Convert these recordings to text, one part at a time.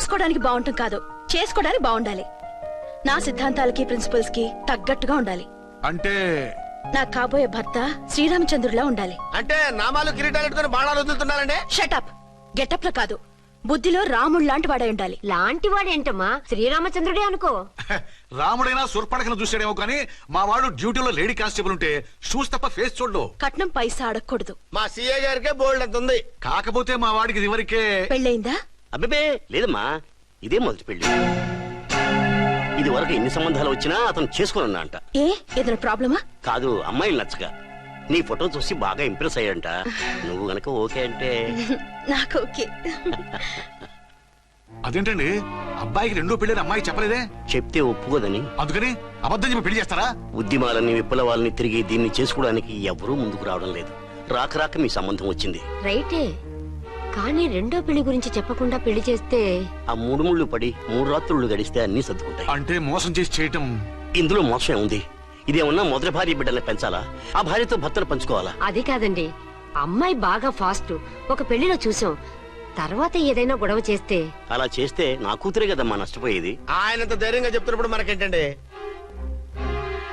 రాసుకోవడానికి బాగుంటాం కాదు, చేసుకోవడానికి బాగుండాలి. నా సిద్ధాంతాలకి ప్రిన్సిపల్స్ కి తగ్గట్టుగా ఉండాలి. అంటే నా కాబోయే భర్త శ్రీరామచంద్రుడిలా ఉండాలి. అంటే నామాలు కిరీటాలు బాణాలు వదులుతున్నారండి. షటప్. గెటప్ లో కాదు, బుద్ధిలో రాముడు లాంటి వాడై ఉండాలి. లాంటి వాడేంటమ్మా, శ్రీరామచంద్రుడే అనుకో. రాముడైనా సుర్పడకను చూసాడేమో కానీ మా వాడు డ్యూటీలో లేడీ కానిస్టేబుల్ ఉంటే షూస్ తప్ప ఫేస్ చూడు. కట్నం పైసా అడగకూడదు. మా సీఏ గారికే బోల్డ్ అంత ఉంది. కాకపోతే మా వాడికి ఇదివరకే పెళ్ళయిందా? అబ్బే లేదమ్మా, ఇదే మొదటి పెళ్లి. ఇది వరకు ఎన్ని సంబంధాలు వచ్చినా అతను చేసుకున్నా అంట. ఏ ఏదైనా ప్రాబ్లమా? కాదు, అమ్మాయిలు నచ్చగా నీ ఫోటో చూసి బాగా ఇంప్రెస్ అయ్యంట. నువ్వు గనక ఓకే అంటే నాకు ఓకే. అదేంటండి, అబ్బాయికి రెండో పెళ్లి అమ్మాయి చెప్పలేదే? చెప్తే ఒప్పుకోదని. అందుకని అబద్ధం చెప్పి పెళ్లి చేస్తారా? ఉద్యమాలని విప్లవాలని తిరిగి దీన్ని చేసుకోవడానికి ఎవరూ ముందుకు రావడం లేదు. రాక రాక మీ సంబంధం వచ్చింది. రైటే, కానీ రెండో పెళ్లి గురించి చెప్పకుండా పెళ్లి చేస్తే ఆ 3 ముళ్ళు పడి 3 రాత్రులు గడిస్తే అన్ని సర్దుకుంటాయి. అంటే మోసం చేసి చేయటం. ఇందులో మోసం ఉంది. ఇదేమన్నా మొదటి భార్య బిడ్డల్ని పెంచాలా, ఆ భార్యతో భర్తను పంచుకోవాలా? అది కాదండి, అమ్మాయి బాగా ఫాస్ట్. ఒక పెళ్లిలో చూసాం, తర్వాత ఏదైనా గొడవ చేస్తే. అలా చేస్తే నా కూతురే కదమ్మా నష్టపోయేది. ఆయనంత ధైర్యంగా చెప్తున్నప్పుడు మనకేంటండి?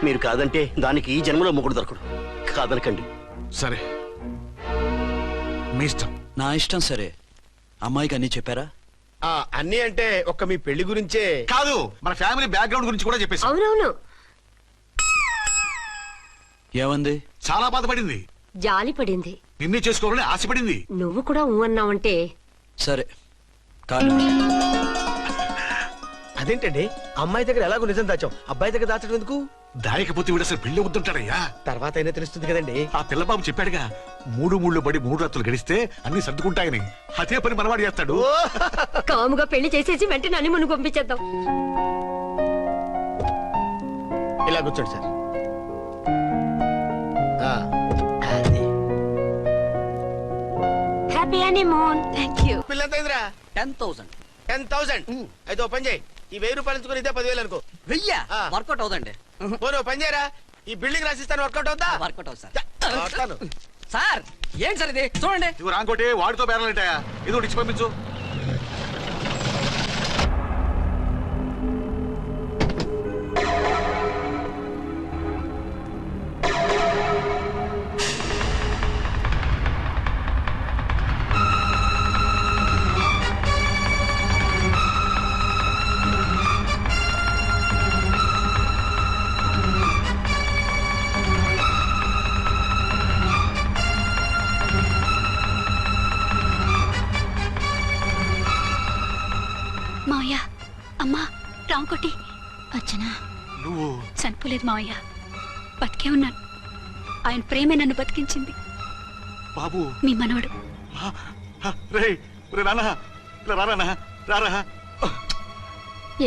మీరు కాదంటే దానికి ఈ జన్మలో మొగుడు దొరకడు. కాదనకండి. సరే, మీ ఇష్టం. నా ఇష్టం. సరే, అమ్మాయికి అన్ని చెప్పారా? అన్ని అంటే ఒక్క మీ పెళ్లి గురించే కాదు, మన ఫ్యామిలీ బ్యాక్గ్రౌండ్ గురించి కూడా చెప్పేసి. అవునవును. ఏమంది? చాలా బాధపడింది, జాలి పడింది, నిన్నే చేసుకోవాలని ఆశపడింది. నువ్వు కూడా అన్నావంటే. సరే కాదు. అదేంటండి, అమ్మాయి దగ్గర ఎలాగో నిజం దాచాం, అబ్బాయి దగ్గర దాచడం ఎందుకు? దాయకపోతే వీడు అసలు పెళ్లి వద్దుంటాడయ్యా. తర్వాత అయినా తెలుస్తుంది కదండి. ఆ పిల్లబాబు చెప్పాడుగా, 3 ముళ్ళు పడి 3 రాత్రులు గడిస్తే అన్ని సర్దుకుంటాయని. అదే పని మనవాడు చేస్తాడు. కాముగా పెళ్లి చేసేసి వెంటనే అన్ని మును పంపించేద్దాం. ఇలా కూర్చోండి sir. Happy honeymoon. Thank you. పిల్లంత 10,000. 10,000. అయితే ఓ పని చేయి, ఈ 1000 రూపాయలు ఇచ్చుకుని ఇదే 10,000 అనుకో. వర్కౌట్ అవుదండి. పోనీ ఓ పని చేయరా, ఈ బిల్డింగ్ రాసిస్తాను, వర్కౌట్ అవుతా? వర్కౌట్ అవుతుంది వస్తాను. సార్. ఏం సార్ ఇది? చూడండి. ఇవి రాంకోటి వాడితో బేరాలంటాయా? ఇది ఒకటి ఇచ్చి పంపించు. మావయ్య, అమ్మా, రాంకోటి. అచ్చనా, నువ్వు చనిపోలేదు మావయ్య, బతికే ఉన్నాను. ఆయన ప్రేమే నన్ను బతికించింది. బాబు, మీ మనవడు.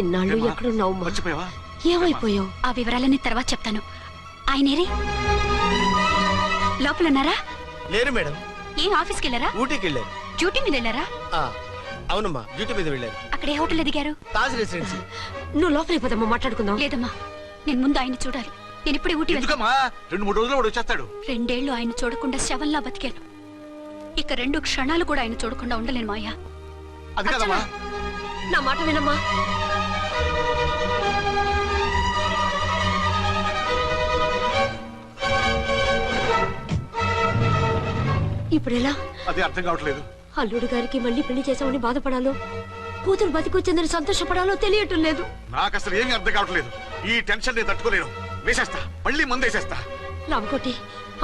ఎన్నాళ్ళు ఎక్కడున్నావు? మర్చిపోయావా? ఏమైపోయావు? ఆ వివరాలన్నీ తర్వాత చెప్తాను. ఆయనేరి లోపలన్నారా? లేరు మేడం. ఏం ఆఫీస్కి వెళ్ళారా? ఊటీకి వెళ్ళారు. డ్యూటీ మీద వెళ్ళారా? అవునమ్మా, డ్యూటీ మీద వెళ్ళారు. అక్కడ ఏ హోటల్ ఎదిగారు? తాజ్ రెసిడెన్సీ. నువ్వు లోపలికి పోదమ్మా, మాట్లాడుకుందాం. లేదమ్మా, నేను ముందు ఆయన చూడాలి. నేను ఇప్పుడే ఊటీ వెళ్తాను. 2-3 రోజులు వాడు వచ్చేస్తాడు. 2 ఏళ్లు ఆయన చూడకుండా శవంలా బతికాను. ఇక 2 క్షణాలు కూడా ఆయన చూడకుండా ఉండలేను మాయా. అది కదమ్మా. నా మాట వినమ్మా. ఇప్పుడెలా? అదే అర్థం కావట్లేదు. అల్లుడు గారికి మళ్ళీ పెళ్లి చేసామని బాధపడాలో, కూతురు బతికొచ్చిందని సంతోషపడాలో తెలియటం లేదు. నాకు అసలు ఏమీ అర్థం కావట్లేదు. ఈ టెన్షన్ నేను తట్టుకోలేను. వేసేస్తా, మళ్ళీ మందేసేస్తా. రామకోటి,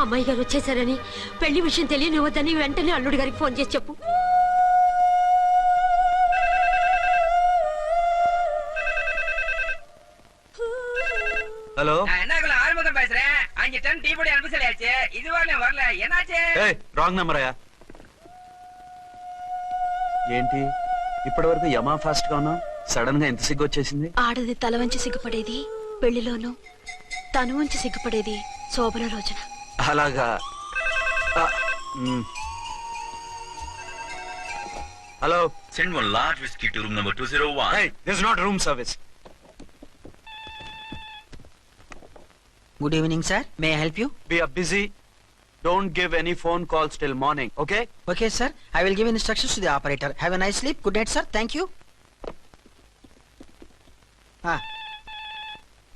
అమ్మాయి గారు వచ్చేసారని, పెళ్లి విషయం తెలియనివ్వద్దని వెంటనే అల్లుడు గారికి ఫోన్ చేసి చెప్పు. ஹலோ என்னக்குள்ள ஆறுமுகம் பேசுறேன். 5 டன் டீ பொடி அனுப்ப சொல்லியாச்சு. இதுவரை வரல, என்னாச்சு? ఏయ్, రాంగ్ నెంబర్ అయ్యా. ఏంటి ఇప్పటి వరకు యమా ఫాస్ట్ గా ఉన్నావు, సడన్ గా ఎంత సిగ్గు వచ్చేసింది? ఆడది తల వంచి సిగ్గుపడేది పెళ్లిలోను, తను వంచి సిగ్గుపడేది శోభన రోజున. అలాగా. Hello. Send 1 large whiskey to room number 201. Hey, this is not room service. Good evening, sir. May I help you? We are busy. Don't give any phone calls till morning, okay? Okay, sir. I will give instructions to the operator. Have a nice sleep. Good night, sir. Thank you.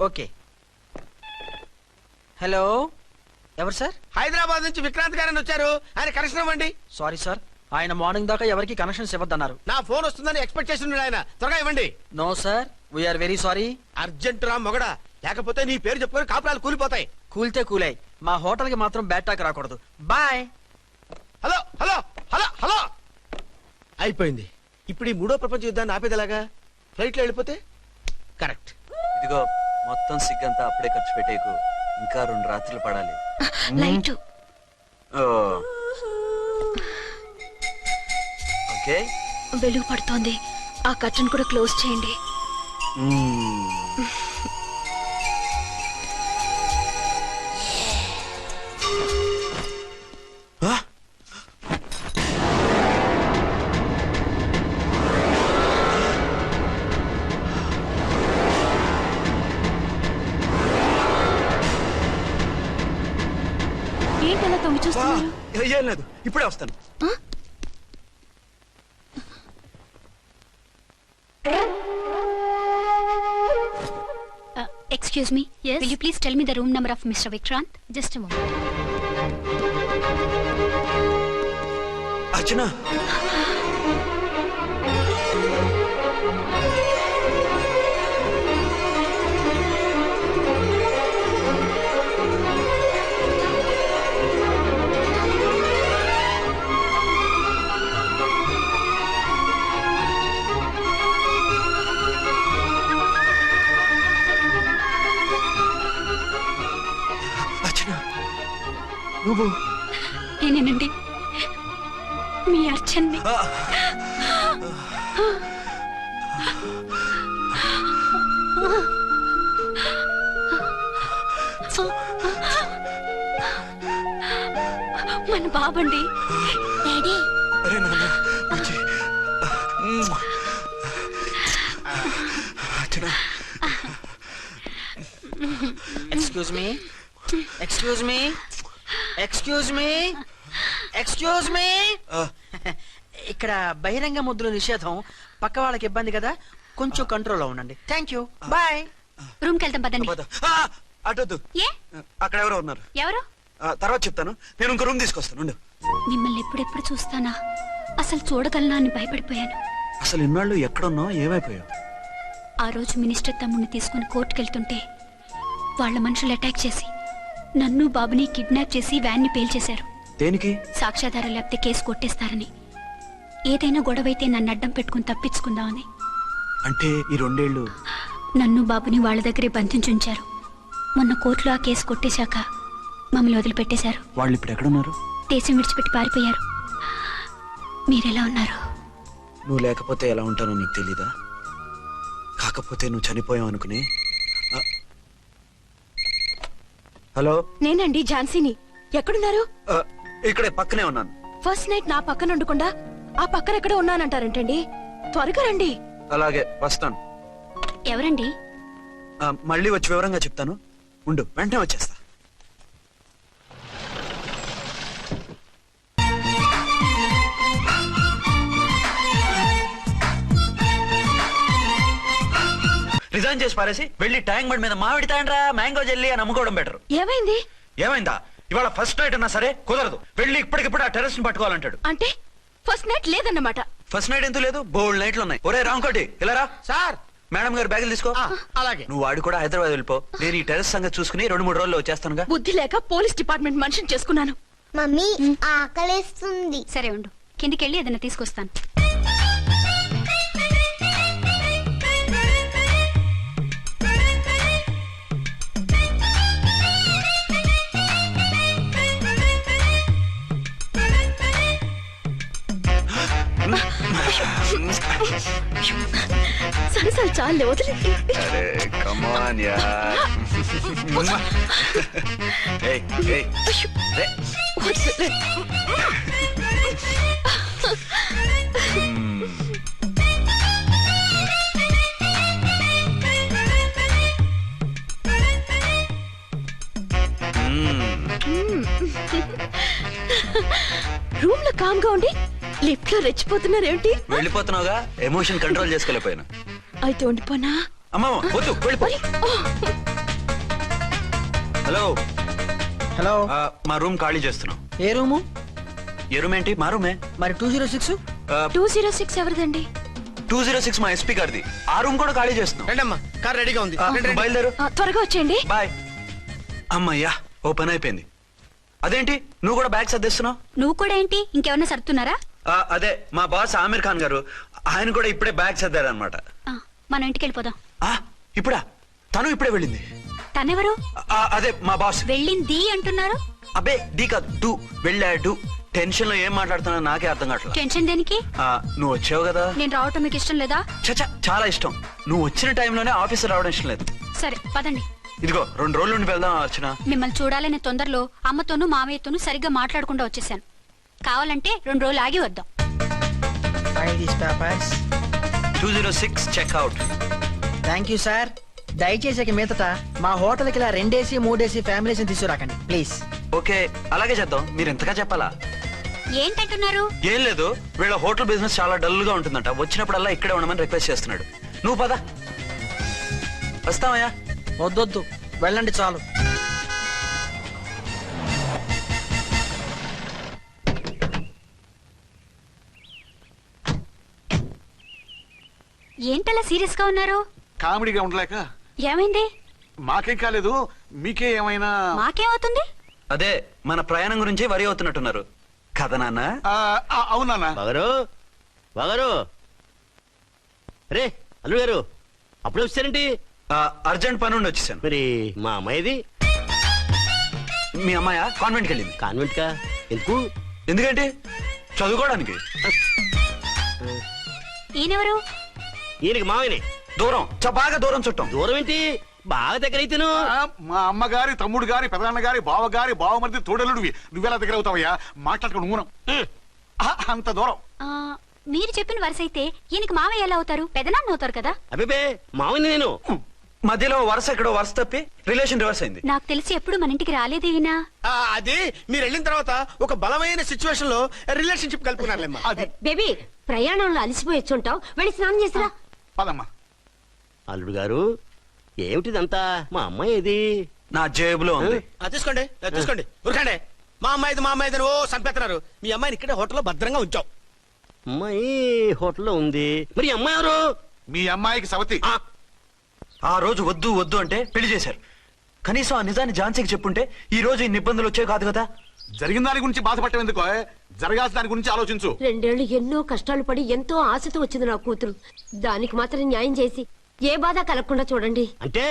Okay. Hello, ఎవరు sir? Hyderabad నుంచి విక్రాంత్ గారని వచ్చారు, ఆయన connection ఇవ్వండి. Sorry sir, ఆయన morning దాకా ఎవరికి connections ఇవ్వద్దన్నారు. నా ఫోన్ వస్తుందని ఎక్స్పెక్ట్ చేసి ఉన్నాడు ఆయన. త్వరగా ఇవ్వండి. No sir, we are very sorry. Urgent రా మొగడా, లేకపోతే నీ పేరు చెప్పుకొని కాపురాలు కూలిపోతాయి. కూల్తే కూలాయి, మా హోటల్ కి మాత్రం బ్యాడ్ టాక్ రాకూడదు. Bye. Hello hello hello hello. అయిపోయింది. ఇప్పుడు ఈ మూడో ప్రపంచ యుద్ధాన్ని ఆపేదలాగా? ఫ్లైట్ లో వెళ్ళిపోతే కరెక్ట్. ఇదిగో మొత్తం సిగ్గంతా అప్పుడే ఖర్చు పెట్టేకు, ఇంకా 2 రాత్రులు పడాలి. లైట్ ఓ, ఓకే. వెలుగు పడుతోంది, ఆ కర్టన్ కూడా క్లోజ్ చేయండి. ఏంటలా తొంగి చూస్తున్నారు? ఏం లేదు, ఇప్పుడే వస్తాను. Excuse me. Yes. Will you please tell me the room number of Mr. Vikrant? Just a moment. అర్చన, నువ్వు నేనేనండి, మీ అర్చన్ని. మన బాబండి. డాడీ. అరే నాన్న, excuse me, excuse me, excuse me, excuse me. ఇక్కడ బహిరంగ ముద్దుల నిషేధం, పక్క వాళ్ళకి ఇబ్బంది కదా, కొంచెం కంట్రోల్లో ఉండండి. Thank you, bye. రూమ్కి వెళ్తాం పదండి. అటొద్దు, ఏ? అక్కడ ఎవరో ఉన్నారు. ఎవరు? తర్వాత చెప్తాను, నేను ఇంకో రూమ్ తీసుకొస్తాను. ఉండు. మిమ్మల్ని ఎప్పుడెప్పుడు చూస్తానా, అసలు చూడగలనా అని భయపడిపోయాను. అసలు ఇన్నాళ్ళు ఎక్కడున్నావు, ఏమైపోయావు? ఆ రోజు మినిస్టర్ తమ్ముడిని తీసుకుని కోర్టుకెళ్తుంటే వాళ్ళ మనుషులు అటాక్ చేసి నన్ను బాబుని కిడ్నాప్ చేసి వ్యాన్ని పేల్చేశారు. దేనికి? సాక్ష్యాధారాలు లేకపోతే కేసు కొట్టేస్తారని. ఏదైనా గొడవైతే నన్ను అడ్డం పెట్టుకుని తప్పించుకుందామని. అంటే ఈ 2 ఏళ్ళు నన్ను బాబుని వాళ్ళ దగ్గరే బంధించుంచారు. మొన్న కోర్టులో ఆ కేసు కొట్టేశాక మమ్మల్ని వదిలిపెట్టేశారు. వాళ్ళు ఇప్పుడు ఎక్కడున్నారు? దేశం విడిచిపెట్టి పారిపోయారు. మీరెలా ఉన్నారు? నువ్వు లేకపోతే ఎలా ఉంటానో నీకు తెలీదా? కాకపోతే నువ్వు చనిపోయావు అనుకుని. హలో, నేనండి ఝాన్సీని. ఎక్కడున్నారు? ఇక్కడే పక్కనే ఉన్నాను. ఫస్ట్ నైట్ నా పక్కన ఉండకుండా ఆ పక్కన ఎక్కడ ఉన్నానంటారంటండి. త్వరగా రండి. అలాగే వస్తాను. ఎవరండి? మళ్ళీ వచ్చి వివరంగా చెప్తాను. ఉండు, వెంటనే వచ్చేస్తా. రిజైన్ చేసి పారేసి వెళ్ళి ట్యాంక్ బండ్ మీద మామిడి తాండ్రా మ్యాంగో జెల్లీ అని అమ్ముకోవడం బెటర్. ఏమైంది? ఏమైందా? ఇవాళ ఫస్ట్ నైట్ అన్నా సరే కుదరదు. వెళ్ళి ఇప్పటికిప్పుడు ఆ టెర్రస్ ని పట్టుకోవాలంటాడు. అంటే ఫస్ట్ నైట్ లేదన్నమాట. ఫస్ట్ నైట్ ఎందుకు లేదు? బోల్డ్ నైట్లు ఉన్నాయి. ఒరే రాంకోటి, ఇలా రా. సార్. మేడం గారు బ్యాగులు తీసుకో. అలాగే. నువ్వు వాడు కూడా హైదరాబాద్ వెళ్ళిపో. నేను ఈ టెర్రస్ సంగతి చూసుకుని 2-3 రోజుల్లో వచ్చేస్తానుగా. బుద్ధి లేక పోలీస్ డిపార్ట్మెంట్ మనిషిని చేసుకున్నాను. మమ్మీ ఆకలేస్తుంది. సరే ఉండు, కిందికెళ్ళి ఏదైనా తీసుకొస్తాను. సరే సరే చాలే, వదిలే. అరే కమ్ ఆన్ యార్. ఏయ్ ఏయ్ రే. వదిలే. రూమ్ లో కామ్ గా ఉండి లిఫ్ట్ లో రెచ్చిపోతున్నారేంటి? వెళ్ళిపోతున్నావుగా, ఎమోషన్ కంట్రోల్ చేసుకోలేకపోయినా. అయితే ఉండిపోనా? అమ్మమ్మ వద్దు వెళ్ళిపో. హలో హలో మా రూమ్ ఖాళీ చేస్తున్నాం. ఏ రూము? ఏ రూమ్ ఏంటి? మా రూమే. మరి 206? 206 ఎవరిదండి? 206 మా ఎస్పీ గారిది. ఆ రూమ్ కూడా ఖాళీ చేస్తున్నాం. రండమ్మా, కార్ రెడీగా ఉంది. రండి, రండి. బయలుదేరు. త్వరగా వచ్చేయండి. బాయ్. అమ్మయ్యా, ఓ పని అయిపోయింది. అదేంటి నువ్వు కూడా బ్యాగ్ సర్దేస్తున్నావు? నువ్వు కూడా ఏంటి ఇంకెవరన్నా సర్దుతున్నారా? అదే మా బాస్ ఆమీర్ ఖాన్ గారు, ఆయన కూడా ఇప్పుడే బ్యాగ్ సర్దారనమాట. మనం ఇంటికి వెళ్ళిపోదాం. ఇప్పుడా? తను ఇప్పుడే వెళ్ళింది. తనెవరు? అదే మా బాస్. వెళ్ళింది అంటున్నారు. అబ్బే డీ కాదు, డూ. వెళ్ళాడు. టెన్షన్ లో ఏం మాట్లాడుతున్నా నాకే అర్థం కావట్లేదు. టెన్షన్ దేనికి? నువ్వు వచ్చావు కదా. నేను రావటం మీకు ఇష్టం లేదా? చచ్చా, చాలా ఇష్టం. నువ్వు వచ్చిన టైంలోనే ఆఫీసర్ రావడం ఇష్టం లేదు. సరే పదండి. ఇదిగో 2 రోజుల నుండి వెళ్దాం అర్చన. మిమ్మల్ని చూడాలనే తొందరలో అమ్మతోనూ మామయ్యతోనూ సరిగ్గా మాట్లాడకుండా వచ్చేసాను. కావాలంటే 2 రోజులు ఆగి వద్దాం. 206 చెక్అవుట్. Thank you sir. దయచేసి ఇక మీదట మా హోటల్కి ఇలా 2 AC 3 AC ఫ్యామిలీస్ తీసుకురాకండి ప్లీజ్. ఓకే, అలాగే చేద్దాం. మీరు ఎంతగా చెప్పాలా? ఏంటంటున్నారు? ఏం లేదు, వీళ్ళ హోటల్ బిజినెస్ చాలా డల్ గా ఉంటుందంట. వచ్చినప్పుడల్లా ఇక్కడే ఉండమని రిక్వెస్ట్ చేస్తున్నాడు. నువ్వు పద. వస్తావయ్యా? వద్దొద్దు, వెళ్ళండి చాలు. ఏంటలా సీరియస్ గా ఉన్నారు? కామెడీగా ఉండలేక. ఏమైంది? మాకేం కాలేదు, మీకే ఏమైనా? మాకేమవుతుంది? అదే మన ప్రయాణం గురించి వరి అవుతున్నట్టున్నారు కదా నాన్న? అవునా? బాగారు రే అల్లుడు గారు, అప్పుడే వచ్చారేంటి? అర్జెంట్ పని ఉండి వచ్చేసాను. మరి మా అమ్మాయిది? మీ అమ్మాయ కాన్వెంట్కి వెళ్ళింది. కాన్వెంట్ కా? ఎందుకు? ఎందుకంటే చదువుకోవడానికి. ఈయనెవరు? ఈయనకి మావయ్యనే. దూరం, బాగా దూరం చుట్టం. దూరం ఏంటి, బాగా దగ్గర అయితేను. మా అమ్మగారి, తమ్ముడు గారి, పెదనాన్న గారి, బావగారి, బావమరిది, తోడలుడివి. నువ్వెలా దగ్గర అవుతావయ్యా? మాట్లాడుకుని ఊనం. అంత దూరం. మీరు చెప్పిన వరుస అయితే ఈయనకి మావయ్య ఎలా అవుతారు? పెదనాన్న అవుతారు కదా. అబ్బే మావయ్య నేను. మధ్యలో వరుస ఎక్కడో వరుస తప్పి రిలేషన్ రివర్స్ అయింది. నాకు తెలిసి ఎప్పుడు మన ఇంటికి రాలేదు ఈయన. అది మీరు వెళ్ళిన తర్వాత ఒక బలమైన సిచ్యువేషన్ లో రిలేషన్షిప్ కలుపుకున్నారులేమ్మా. అది బేబీ, ప్రయాణంలో అలసిపోయి వచ్చుంటావు, వెళ్ళి స్నానం చేసిరా. పదమ్మా. అల్లుడు గారు, ఏమిటిదంతా? మా అమ్మాయి ఏది? నా జేబులో ఉంది. తీసుకోండి, తీసుకోండి. ఉరకండి. మా అమ్మాయిది ఓ సంపెత్తనారు. మీ అమ్మాయిని ఇక్కడే హోటల్లో భద్రంగా ఉంచాం. అమ్మాయి హోటల్లో ఉంది. మరి ఈ అమ్మాయి ఎవరు? మీ అమ్మాయికి సవతి. ఆ రోజు వద్దు వద్దు అంటే పెళ్లి చేశారు. కనీసం ఆ నిజాన్ని ఝాన్సీకి చెప్పుంటే ఈ రోజు ఇన్ని ఇబ్బందులు వచ్చే కాదు కదా. జరిగిన దాని గురించి బాధపడటం ఎందుకో, జరగాల్సిన దాని గురించి ఆలోచించు. 2 ఏళ్లు ఎన్నో కష్టాలు పడి ఎంతో ఆశతో వచ్చింది నా కూతురు. దానికి మాత్రం న్యాయం చేసి ఏ బాధ కలగకుండా చూడండి. అంటే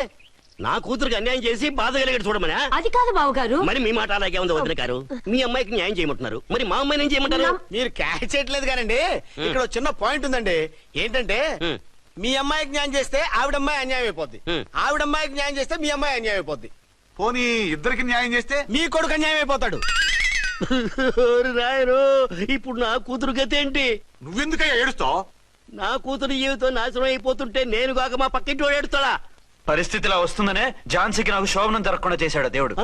నా కూతురికి అన్యాయం చేసి బాధ కలిగేది చూడమనా? అది కాదు బావగారు. మరి మీ మాట అలాగే ఉంది వదిన గారు. మీ అమ్మాయికి న్యాయం చేయమంటున్నారు, మరి మా అమ్మాయిని ఏం చేయమంటారు? మీరు క్యాచ్ చేయట్లేదు కానండి. ఇక్కడ ఒక చిన్న పాయింట్ ఉందండి. ఏంటంటే మీ అమ్మాయికి న్యాయం చేస్తే ఆవిడమ్మాయి అన్యాయం అయిపోద్ది. ఆవిడమ్మాయికి న్యాయం చేస్తే మీ అమ్మాయి అన్యాయం అయిపోద్ది. పోనీ ఇద్దరికి న్యాయం చేస్తే మీ కొడుకు అన్యాయం అయిపోతాడు. రాయరు, ఇప్పుడు నా కూతురు గతి ఏంటి? నువ్వెందుకయ్యా ఏడుస్తావు? నా కూతురు జీవితం నాశనం అయిపోతుంటే నేను కాక మా పక్కింటి వాడు ఏడుస్తాడా? పరిస్థితిలా వస్తుందనే ఝాన్సీకి నాకు శోభనం జరగకుండా చేశాడు దేవుడు.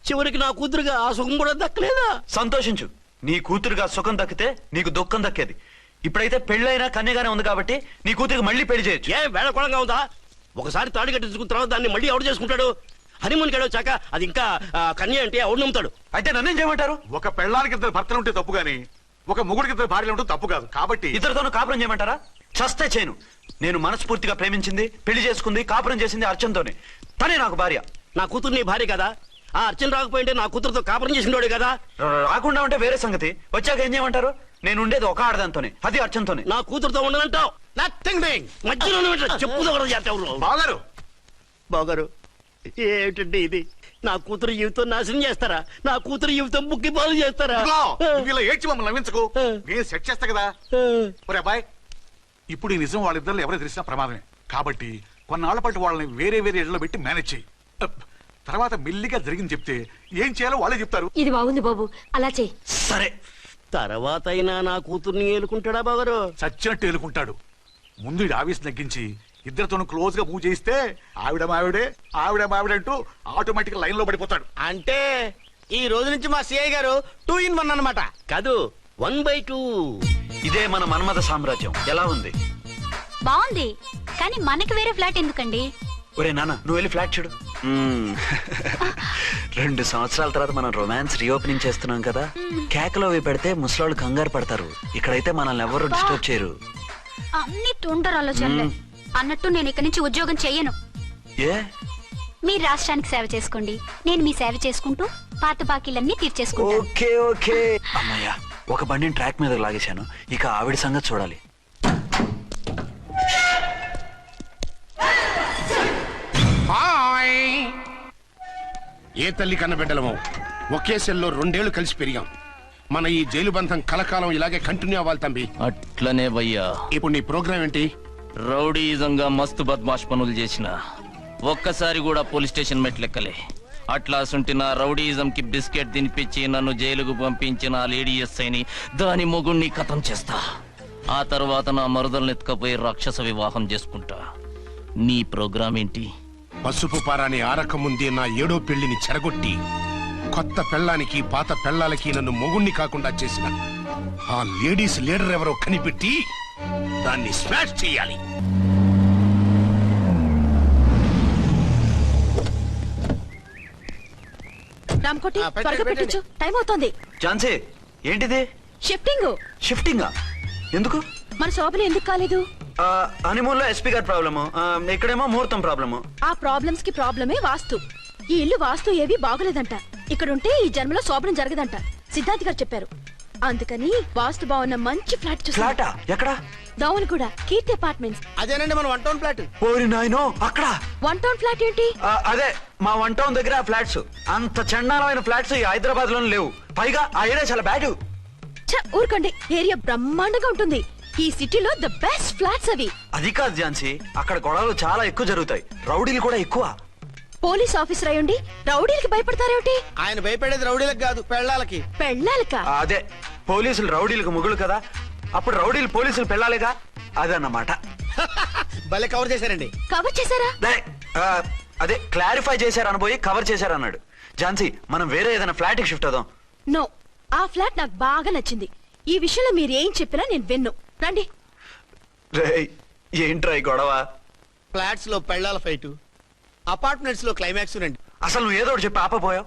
చివరికి నా కూతురుగా ఆ సుఖం కూడా దక్కలేదా? సంతోషించు. నీ కూతురుగా సుఖం దక్కితే నీకు దుఃఖం దక్కేది. ఇప్పుడైతే పెళ్ళైనా కన్యగానే ఉంది కాబట్టి నీ కూతురికి మళ్ళీ పెళ్లి చేయొచ్చు. ఏ వేళకోళంగా ఉందా? ఒకసారి తాడు కట్టించుకున్న తర్వాత దాన్ని మళ్ళీ ఎవడు చేసుకుంటాడు? హనీమూన్కి వెళ్ళొచ్చాక అది ఇంకా కన్య అంటే ఎవడు నమ్ముతాడు? అయితే నన్నేం చేయమంటారు? ఒక పెళ్ళానికి 2 భర్తలు ఉంటే తప్పు గాని ఒక మొగుడికి 2 భార్యలు ఉంటే తప్పు కాదు. కాబట్టి ఇద్దరితోనూ కాపురం చేయమంటారా? చస్తే చేయను. నేను మనస్ఫూర్తిగా ప్రేమించింది, పెళ్లి చేసుకుంది, కాపురం చేసింది అర్చనతోనే. తనే నాకు భార్య. నా కూతురు నీ భార్య కదా? ఆ అర్చన రాకపోయింటే నా కూతురుతో కాపురం చేసినోడే కదా? రాకుండా ఉంటే వేరే సంగతి. వచ్చాక ఏం చేయమంటారు? నేను ఉండేది ఒక ఆడదాంతోనే, అది అర్చనతోనే. నా కూతురుతో ఉండనంటావు? Nothing doing. మధ్యలో చెప్పుదో బాగారు బాగారు, ఏమిటండి ఇది? నా కూతురు జీవితం నాశనం చేస్తారా? నా కూతురు జీవితం బుక్కి పాలు చేస్తారా? నువ్వు ఇలా ఏడ్చి మమ్మల్ని నవ్వించకు. నేను సెట్ చేస్తా కదా. ఒరే అబ్బాయి, ఇప్పుడు ఈ నిజం వాళ్ళిద్దరు ఎవరో తెలిసినా ప్రమాదమే. కాబట్టి కొన్నాళ్ల పాటు వాళ్ళని వేరే వేరే ఇళ్లలో పెట్టి మేనేజ్ చేయి. తర్వాత మెల్లిగా జరిగింది చెప్తే ఏం చేయాలో వాళ్ళే చెప్తారు. ఇది బాగుంది బాబు, అలా చెయ్యి. సరే. తర్వాత అయినా నా కూతుర్ని ఏలుకుంటాడా బాగారు? చచ్చినట్టు ఏలుకుంటాడు. ముందు ఈ ఆవేశం తగ్గించి ఇద్దరితోనూ క్లోజ్ గా మూవ్ చేయిస్తే ఆవిడ మావిడే అంటూ ఆటోమేటిక్ లైన్ లో పడిపోతాడు. అంటే ఈ రోజు నుంచి మా సిఐ గారు 2 in 1 అన్నమాట. కాదు, 1/2. ఇదే మన మన్మథ సామ్రాజ్యం. ఎలా ఉంది? బాగుంది, కానీ మనకి వేరే ఫ్లాట్ ఎందుకండి? ఒరే నాన్న నువ్వు వెళ్ళి ఫ్లాట్ చూడు. 2 సంవత్సరాల తర్వాత మనం రొమాన్స్ రీఓపెనింగ్ చేస్తున్నాం కదా, కేకలో అవి పెడితే ముసలాళ్ళు కంగారు పడతారు. ఇక్కడైతే మనల్ని ఎవరు డిస్టర్బ్ చేయరు. అన్ని తొందర ఆలోచనలే. అన్నట్టు నేను ఇక్కడి నుంచి ఉద్యోగం చెయ్యను. ఏ? మీరు రాష్ట్రానికి సేవ చేసుకోండి, నేను మీ సేవ చేసుకుంటూ పాత బాకీలన్నీ తీర్చేసుకుంటాను. Okay okay. అమ్మయ్యా, ఒక బండిని ట్రాక్ మీద లాగేశాను. ఇక ఆవిడ సంగతి చూడాలి. ఏ తల్లి కన్నబిడ్డలమో ఒకే సెల్లో 2 ఏళ్లు కలిసి పెరిగాం. మన ఈ జైలు బంధం కలకాలం ఇలాగే కంటిన్యూ అవ్వాలి తంబి. అట్లనే భయ్యా. ఇప్పుడు నీ ప్రోగ్రామ్ ఏంటి? రౌడీజంగా మస్తు బద్మాష్ పనులు చేసిన ఒక్కసారి కూడా పోలీస్ స్టేషన్ మెట్లెక్కలే. అట్లాసుంటి నా రౌడీజం కి బిస్కెట్ తినిపించి నన్ను జైలుకు పంపించిన ఆ లేడీ ఎస్ఐని దాని మొగుణ్ణి ఖతం చేస్తా. ఆ తర్వాత నా మరుదల్ని ఎత్తుకపోయి రాక్షస వివాహం చేసుకుంటా. నీ ప్రోగ్రామ్ ఏంటి? పసుపు పారాని ఆరక ముందే నా 7వ పెళ్లిని చెరగొట్టి కొత్త పెళ్ళానికి పాత పెళ్ళాలకి నన్ను మొగుణ్ణి కాకుండా చేసిన ఆ లేడీస్ లీడర్ ఎవరో కనిపెట్టి దాన్ని స్మాష్ చేయాలి. రామ్కోటి పెట్టండి, త్వరగా పెట్టండి. పెట్టించు, టైం అవుతోంది. ఝాన్సీ, ఏంటిది? షిఫ్టింగ్. షిఫ్టింగా? ఎందుకు? మన శోభన ఎందుకు కాలేదు? హనీమూన్ లో ఎస్పీ గారి ప్రాబ్లము, ఇక్కడేమో ముహూర్తం ప్రాబ్లము. ఆ ప్రాబ్లమ్స్ కి ప్రాబ్లమే వాస్తు. ఈ ఇల్లు వాస్తు ఏవి బాగులేదంట. ఇక్కడుంటే ఈ జన్మలో శోభనం జరగదంట సిద్ధార్థ్ గారు చెప్పారు. అందుకని వాస్తు బాగున్న మంచి ఫ్లాట్ చూసా. ఫ్లాటా? ఎక్కడ? దౌన్ కూడా కీర్తి అపార్ట్మెంట్స్. అదేనండి మన 1 టౌన్ ఫ్లాట్. ఓరి నాయనో, అక్కడ 1 టౌన్ ఫ్లాట్ ఏంటి? అదే మా 1 టౌన్ దగ్గర ఫ్లాట్స్. అంత చండాలమైన ఫ్లాట్స్ ఈ హైదరాబాద్ లో లేవు. పైగా ఆ ఏరియా చాలా బ్యాడ్. ఊరుకోండి, ఏరియా బ్రహ్మాండంగా ఉంటుంది. ఈ సిటీలో ద బెస్ట్ ఫ్లాట్స్ అవి. అది కాదు ఝాన్సీ, అక్కడ గొడవలు చాలా ఎక్కువ జరుగుతాయి, రౌడీలు కూడా ఎక్కువ. పోలీస్ ఆఫీసర్ అయ్యుండి రౌడీలకి భయపడతారేమిటి? ఆయన భయపడేది రౌడీలకు కాదు, పెళ్ళాలకి. పెళ్ళాలక? అదే, పోలీసులు రౌడీలకు ముగులు కదా, అప్పుడు రౌడీలు పోలీసులు పెళ్ళాలిగా, అదన్నమాట. భలే కవర్ చేశారండి. కవర్ చేశారా? అదే క్లారిఫై చేశారనబోయి కవర్ చేశారన్నాడు. ఝాన్సీ, మనం వేరే ఏదైనా ఫ్లాట్ కి షిఫ్ట్ అవుదాం. నో, ఆ ఫ్లాట్ నాకు బాగా నచ్చింది. ఈ విషయంలో మీరు ఏం చెప్పినా నేను విన్ను. రండి. ఏంట్రా ఈ గొడవ? ఫ్లాట్స్ లో పెళ్ళాల ఫైట్, అపార్ట్మెంట్స్ లో క్లైమాక్స్ రండి. అసలు నువ్వు ఏదో ఒకటి చెప్పి ఆపపోయావు.